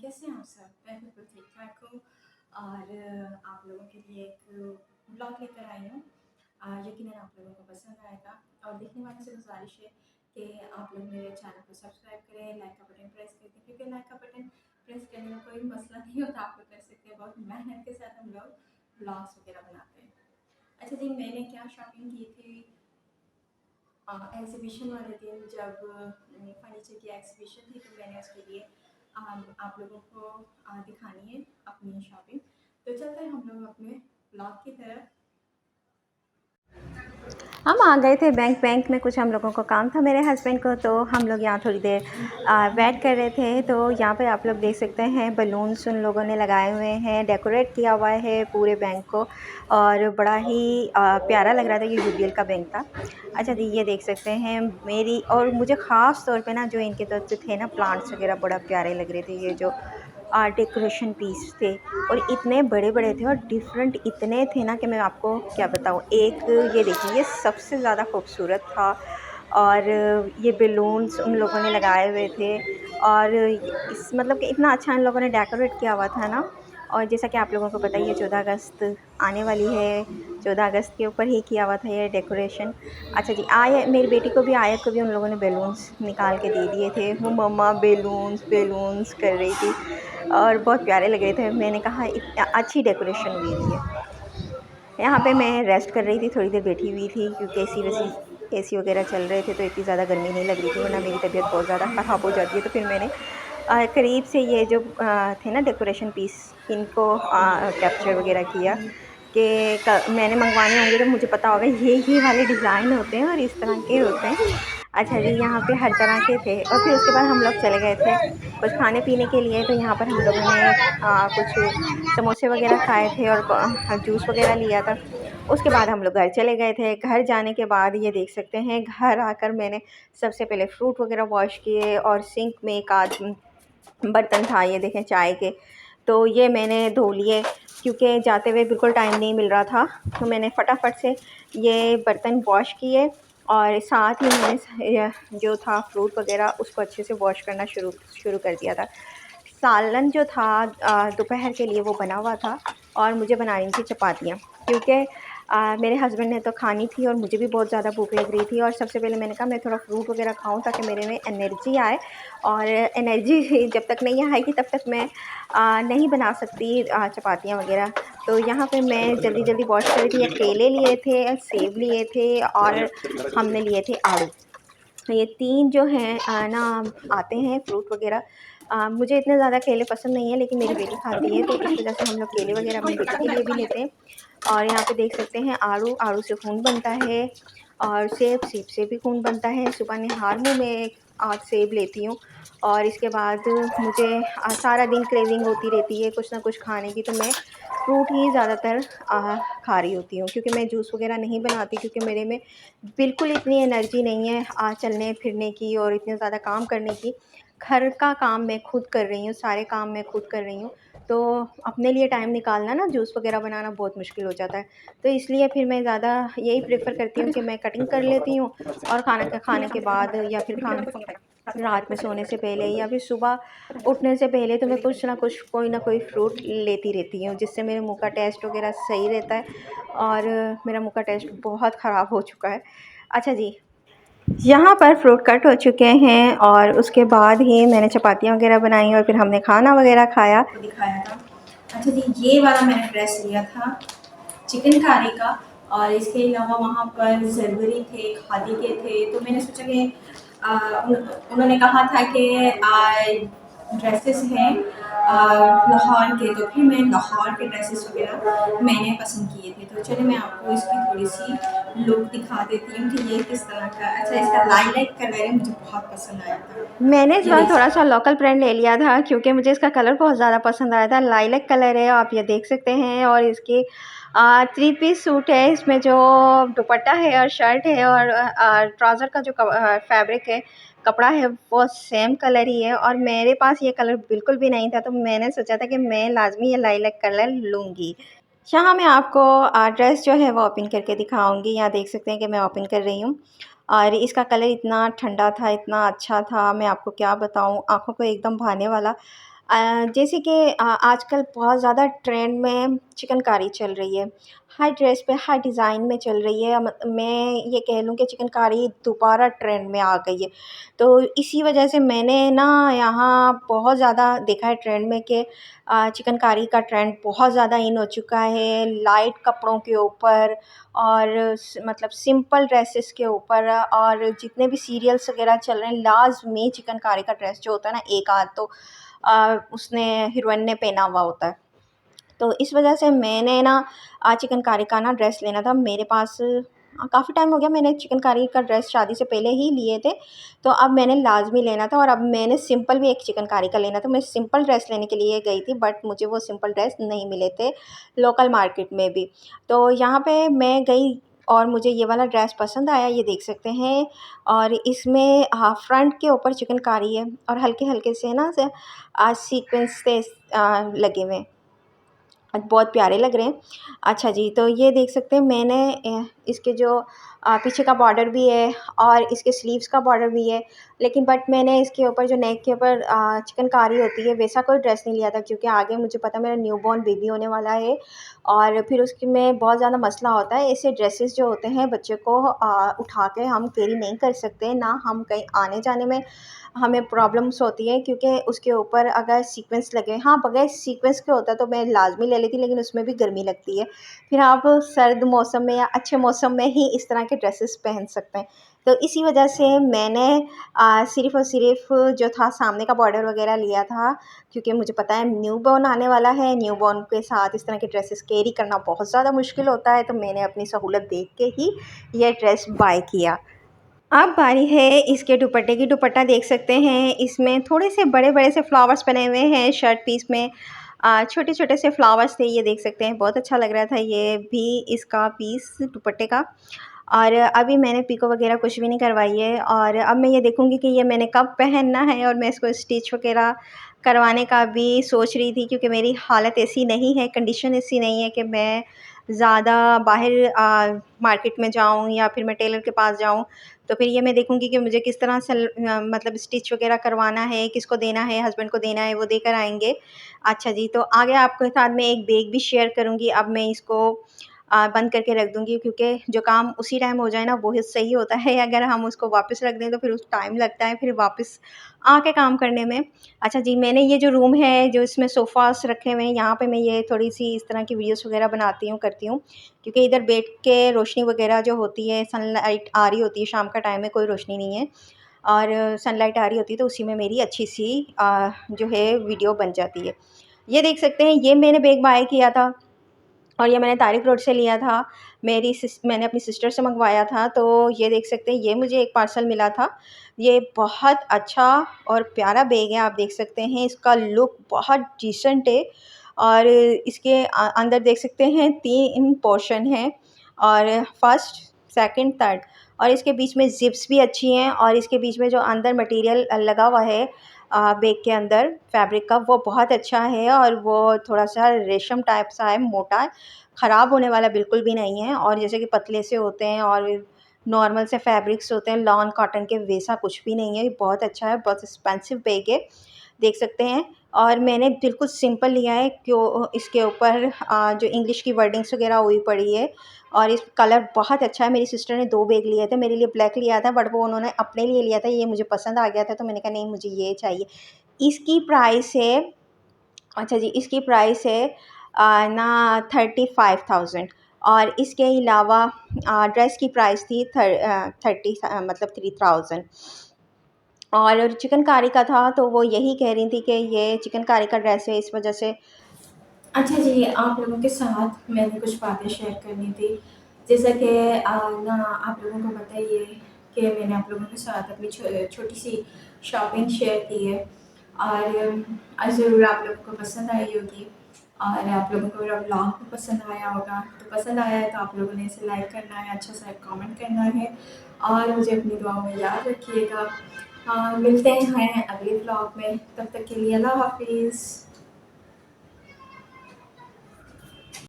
कैसे हैं आप सब? मैं बिल्कुल ठीक-ठाक हूँ और आप लोगों के लिए एक ब्लॉग लेकर आई हूँ। यकीनन आप लोगों को पसंद आएगा और देखने वालों से गुज़ारिश है कि आप लोग मेरे चैनल को सब्सक्राइब करें, लाइक का बटन प्रेस कर दें क्योंकि लाइक का बटन प्रेस करने में कोई मसला नहीं होता, आप लोग कर सकते हैं। बहुत मेहनत के साथ हम लोग ब्लॉग्स वगैरह बनाते हैं। अच्छा जी, मैंने क्या शॉपिंग की थी एग्ज़िबिशन वाले दिन जब फर्नीचर की एग्ज़िबिशन थी तो मैंने उसके लिए आप लोगों को दिखानी है अपनी शॉपिंग। तो चलते हैं हम लोग अपने ब्लॉग की तरफ। हम आ गए थे बैंक में कुछ हम लोगों को काम था मेरे हस्बैंड को, तो हम लोग यहाँ थोड़ी देर वेट कर रहे थे। तो यहाँ पे आप लोग देख सकते हैं बलून्स उन लोगों ने लगाए हुए हैं, डेकोरेट किया हुआ है पूरे बैंक को और बड़ा ही प्यारा लग रहा था। ये यूबीएल का बैंक था। अच्छा जी, ये देख सकते हैं मेरी और मुझे ख़ास तौर पे ना जो इनके तरफ से थे ना प्लांट्स वगैरह बड़ा प्यारे लग रहे थे। ये जो डेकोरेशन पीस थे और इतने बड़े-बड़े थे और डिफरेंट इतने थे ना कि मैं आपको क्या बताऊँ। एक ये देखिए, ये सबसे ज़्यादा खूबसूरत था और ये बलून्स उन लोगों ने लगाए हुए थे और इस मतलब कि इतना अच्छा इन लोगों ने डेकोरेट किया हुआ था ना। और जैसा कि आप लोगों को पता ही है 14 अगस्त आने वाली है, 14 अगस्त के ऊपर ही किया हुआ था ये डेकोरेशन। अच्छा जी, मेरी बेटी को भी आयत को भी उन लोगों ने बैलून्स निकाल के दे दिए थे। वो मम्मा बैलून्स बैलून्स कर रही थी और बहुत प्यारे लग रहे थे। मैंने कहा अच्छी डेकोरेशन हुई हुई है। यहाँ पे मैं रेस्ट कर रही थी, थोड़ी देर बैठी हुई थी क्योंकि एसी वगैरह चल रहे थे तो इतनी ज़्यादा गर्मी नहीं लग रही थी, वरना मेरी तबीयत बहुत ज़्यादा ख़राब हो जाती है। तो फिर मैंने करीब से ये जो थे ना डेकोरेशन पीस, इनको कैप्चर वगैरह किया कि मैंने मंगवाने होंगे तो मुझे पता होगा ये वाले डिज़ाइन होते हैं और इस तरह के होते हैं। अच्छा जी, यहाँ पे हर तरह के थे और फिर उसके बाद हम लोग चले गए थे कुछ खाने पीने के लिए। तो यहाँ पर हम लोगों ने कुछ समोसे वगैरह खाए थे और जूस वगैरह लिया था। उसके बाद हम लोग घर चले गए थे। घर जाने के बाद ये देख सकते हैं घर आकर मैंने सबसे पहले फ्रूट वगैरह वॉश किए और सिंक में एक आध बर्तन था, ये देखें चाय के, तो ये मैंने धो लिए क्योंकि जाते हुए बिल्कुल टाइम नहीं मिल रहा था। तो मैंने फटाफट से ये बर्तन वॉश किए और साथ ही मैंने जो था फ्रूट वगैरह उसको अच्छे से वॉश करना शुरू शुरू कर दिया था। सालन जो था दोपहर के लिए वो बना हुआ था और मुझे बनानी थी चपातियाँ क्योंकि मेरे हस्बैंड ने तो खानी थी और मुझे भी बहुत ज़्यादा भूख लग रही थी। और सबसे पहले मैंने कहा मैं थोड़ा फ्रूट वगैरह खाऊं ताकि मेरे में एनर्जी आए और एनर्जी जब तक नहीं आएगी तब तक मैं नहीं बना सकती चपातियाँ वगैरह। तो यहाँ पे मैं जल्दी जल्दी वॉश कर रही थी। केले लिए थे, सेब लिए थे और हमने लिए थे आड़ू। तो ये 3 जो हैं ना आते हैं फ्रूट वगैरह। मुझे इतने ज़्यादा केले पसंद नहीं है लेकिन मेरी बेटी खाती है तो इस वजह से हम लोग केले वगैरह अपनी बेटी के लिए भी लेते हैं। और यहाँ पे देख सकते हैं आड़ू, आड़ू से खून बनता है और सेब, सेब से भी खून बनता है। सुबह निहार में मैं 8 सेब लेती हूँ और इसके बाद मुझे सारा दिन क्रेविंग होती रहती है कुछ ना कुछ खाने की, तो मैं फ्रूट ही ज़्यादातर खा रही होती हूँ क्योंकि मैं जूस वगैरह नहीं बनाती क्योंकि मेरे में बिल्कुल इतनी एनर्जी नहीं है चलने फिरने की और इतने ज़्यादा काम करने की। घर का काम मैं खुद कर रही हूँ, सारे काम मैं खुद कर रही हूँ, तो अपने लिए टाइम निकालना ना जूस वगैरह बनाना बहुत मुश्किल हो जाता है। तो इसलिए फिर मैं ज़्यादा यही प्रेफ़र करती हूँ कि मैं कटिंग कर लेती हूँ और खाना खाने के बाद या फिर रात में सोने से पहले या फिर सुबह उठने से पहले तो मैं कुछ ना कुछ कोई ना कोई फ्रूट लेती रहती हूँ जिससे मेरे मुँह का टेस्ट वगैरह सही रहता है। और मेरा मुँह का टेस्ट बहुत ख़राब हो चुका है। अच्छा जी, यहाँ पर फ्रूट कट हो चुके हैं और उसके बाद ही मैंने चपातियाँ वगैरह बनाई और फिर हमने खाना वगैरह खाया। आपको दिखाया था। अच्छा जी, ये वाला मैंने ड्रेस लिया था चिकनकारी का और इसके अलावा वहाँ पर ज़रवरी थे, खादी के थे। तो मैंने सोचा कि उन्होंने कहा था कि ड्रेसेस हैं लाहौर के, तो फिर मैं लाहौर के ड्रेसेस वगैरह मैंने पसंद किए थे। तो चलिए मैं आपको इसकी थोड़ी सी लुक दिखा देती हूँ कि ये किस तरह का। अच्छा, इसका लाइलाक कलर है, मुझे बहुत पसंद आया था। मैंने इस ये बार देख थोड़ा सकते सा लोकल ब्रांड ले लिया था क्योंकि मुझे इसका कलर बहुत ज़्यादा पसंद आया था। लाइलैक कलर है, आप ये देख सकते हैं। और इसकी 3 पीस सूट है, इसमें जो दुपट्टा है और शर्ट है और ट्राउज़र का जो फैब्रिक है, कपड़ा है, वो सेम कलर ही है और मेरे पास ये कलर बिल्कुल भी नहीं था तो मैंने सोचा था कि मैं लाज़मी ये लाइलैक कलर लूँगी। यहाँ मैं आपको ड्रेस जो है वो ओपन करके दिखाऊँगी। यहाँ देख सकते हैं कि मैं ओपन कर रही हूँ और इसका कलर इतना ठंडा था, इतना अच्छा था, मैं आपको क्या बताऊँ, आँखों को एकदम भाने वाला। जैसे कि आजकल बहुत ज़्यादा ट्रेंड में चिकनकारी चल रही है। हर ड्रेस पे हर डिज़ाइन में चल रही है। मैं ये कह लूँ कि चिकनकारी दोबारा ट्रेंड में आ गई है। तो इसी वजह से मैंने ना यहाँ बहुत ज़्यादा देखा है ट्रेंड में कि चिकनकारी का ट्रेंड बहुत ज़्यादा इन हो चुका है। लाइट कपड़ों के ऊपर और मतलब सिंपल ड्रेसेस के ऊपर, और जितने भी सीरियल्स वगैरह चल रहे हैं लाज़मी चिकनकारी का ड्रेस जो होता है ना, एक आध तो उसने हीरोइन ने पहना हुआ होता है। तो इस वजह से मैंने ना चिकनकारी का ना ड्रेस लेना था। मेरे पास काफ़ी टाइम हो गया, मैंने चिकनकारी का ड्रेस शादी से पहले ही लिए थे, तो अब मैंने लाज़मी लेना था। और अब मैंने सिंपल भी एक चिकनकारी का लेना था। मैं सिंपल ड्रेस लेने के लिए गई थी, बट मुझे वो सिंपल ड्रेस नहीं मिले थे लोकल मार्केट में भी। तो यहाँ पे मैं गई और मुझे ये वाला ड्रेस पसंद आया, ये देख सकते हैं। और इसमें फ्रंट के ऊपर चिकनकारी है और हल्के-हल्के से ना सीक्वेंस से लगे हुए हैं। बहुत प्यारे लग रहे हैं। अच्छा जी, तो ये देख सकते हैं मैंने इसके जो पीछे का बॉर्डर भी है और इसके स्लीव्स का बॉर्डर भी है, लेकिन बट मैंने इसके ऊपर जो नेक के ऊपर चिकनकारी होती है वैसा कोई ड्रेस नहीं लिया था, क्योंकि आगे मुझे पता है मेरा न्यूबॉर्न बेबी होने वाला है और फिर उसकी में बहुत ज़्यादा मसला होता है। ऐसे ड्रेसेस जो होते हैं बच्चे को उठा के हम कैरी नहीं कर सकते, ना हम कहीं आने-जाने में हमें प्रॉब्लम्स होती हैं, क्योंकि उसके ऊपर अगर सीक्वेंस लगे, हाँ, बगैर सीक्वेंस के होता तो मैं लाज़मी ले लेती, लेकिन उसमें भी गर्मी लगती है। फिर आप सर्द मौसम में या अच्छे मौसम में ही इस तरह के ड्रेसेस पहन सकते हैं। तो इसी वजह से मैंने सिर्फ़ और सिर्फ़ जो था सामने का बॉर्डर वग़ैरह लिया था, क्योंकि मुझे पता है न्यूबॉर्न आने वाला है, न्यूबॉर्न के साथ इस तरह के ड्रेसेस कैरी करना बहुत ज़्यादा मुश्किल होता है, तो मैंने अपनी सहूलत देख के ही ये ड्रेस बाय किया। अब बारी है इसके दुपट्टे की। दुपट्टा देख सकते हैं, इसमें थोड़े से बड़े-बड़े से फ्लावर्स बने हुए हैं। शर्ट पीस में छोटे-छोटे से फ्लावर्स थे, ये देख सकते हैं। बहुत अच्छा लग रहा था ये भी इसका पीस दुपट्टे का। और अभी मैंने पीको वगैरह कुछ भी नहीं करवाई है, और अब मैं ये देखूँगी कि ये मैंने कब पहनना है, और मैं इसको स्टिच वगैरह करवाने का भी सोच रही थी, क्योंकि मेरी हालत ऐसी नहीं है, कंडीशन ऐसी नहीं है कि मैं ज़्यादा बाहर मार्केट में जाऊँ या फिर मैं टेलर के पास जाऊँ। तो फिर ये मैं देखूँगी कि मुझे किस तरह से मतलब स्टिच वगैरह करवाना है, किसको देना है, हस्बैंड को देना है, वो देकर आएँगे। अच्छा जी, तो आगे आपके साथ मैं एक बैग भी शेयर करूँगी। अब मैं इसको बंद करके रख दूँगी, क्योंकि जो काम उसी टाइम हो जाए ना वो ही सही होता है। अगर हम उसको वापस रख दें तो फिर उस टाइम लगता है फिर वापस आके काम करने में। अच्छा जी, मैंने ये जो रूम है, जो इसमें सोफ़ास रखे हुए हैं, यहाँ पे मैं ये थोड़ी-सी इस तरह की वीडियोज़ वगैरह बनाती हूँ, करती हूँ। क्योंकि इधर बैठ के रोशनी वगैरह जो होती है, सनलाइट आ रही होती है, शाम का टाइम है, कोई रोशनी नहीं है और सनलाइट आ रही होती है, तो उसी में मेरी अच्छी-सी जो है वीडियो बन जाती है। ये देख सकते हैं, ये मैंने बैग बाय किया था और ये मैंने तारिक रोड से लिया था। मैंने अपनी सिस्टर से मँगवाया था, तो ये देख सकते हैं, ये मुझे एक पार्सल मिला था। ये बहुत अच्छा और प्यारा बैग है, आप देख सकते हैं। इसका लुक बहुत डिसेंट है और इसके अंदर देख सकते हैं 3 पोर्शन हैं, और फर्स्ट, सेकंड, थर्ड, और इसके बीच में ज़िप्स भी अच्छी हैं, और इसके बीच में जो अंदर मटेरियल लगा हुआ है बैग के अंदर फैब्रिक का, वो बहुत अच्छा है और वो थोड़ा-सा रेशम टाइप सा है, मोटा है, ख़राब होने वाला बिल्कुल भी नहीं है। और जैसे कि पतले से होते हैं और नॉर्मल से फैब्रिक्स होते हैं लॉन कॉटन के, वैसा कुछ भी नहीं है। ये बहुत अच्छा है, बहुत एक्सपेंसिव बैग है, देख सकते हैं। और मैंने बिल्कुल सिंपल लिया है, क्यों इसके ऊपर जो इंग्लिश की वर्डिंग्स वगैरह हुई पड़ी है, और इस कलर बहुत अच्छा है। मेरी सिस्टर ने 2 बैग लिए थे, मेरे लिए ब्लैक लिया था, बट वो उन्होंने अपने लिए लिया था, ये मुझे पसंद आ गया था, तो मैंने कहा नहीं मुझे ये चाहिए। इसकी प्राइस है, अच्छा जी, इसकी प्राइस है ना 35,000, और इसके अलावा ड्रेस की प्राइस थी 30 मतलब 3,000। और चिकनकारी का था, तो वो यही कह रही थी कि ये चिकनकारी का ड्रेस है, इस वजह से। अच्छा जी, आप लोगों के साथ मैंने कुछ बातें शेयर करनी थी। जैसा कि ना आप लोगों को पता ही है कि मैंने आप लोगों के साथ अपनी छोटी-सी शॉपिंग शेयर की है और ज़रूर आप लोगों को पसंद आई होगी और आप लोगों को मेरा व्लॉग भी पसंद आया होगा। तो पसंद आया है तो आप लोगों ने इसे लाइक करना है, अच्छा सा कमेंट करना है और मुझे अपनी दुआओं में याद रखिएगा। मिलते हैं अगले व्लॉग में, तब तक के लिए अल्लाह हाफ़िज़।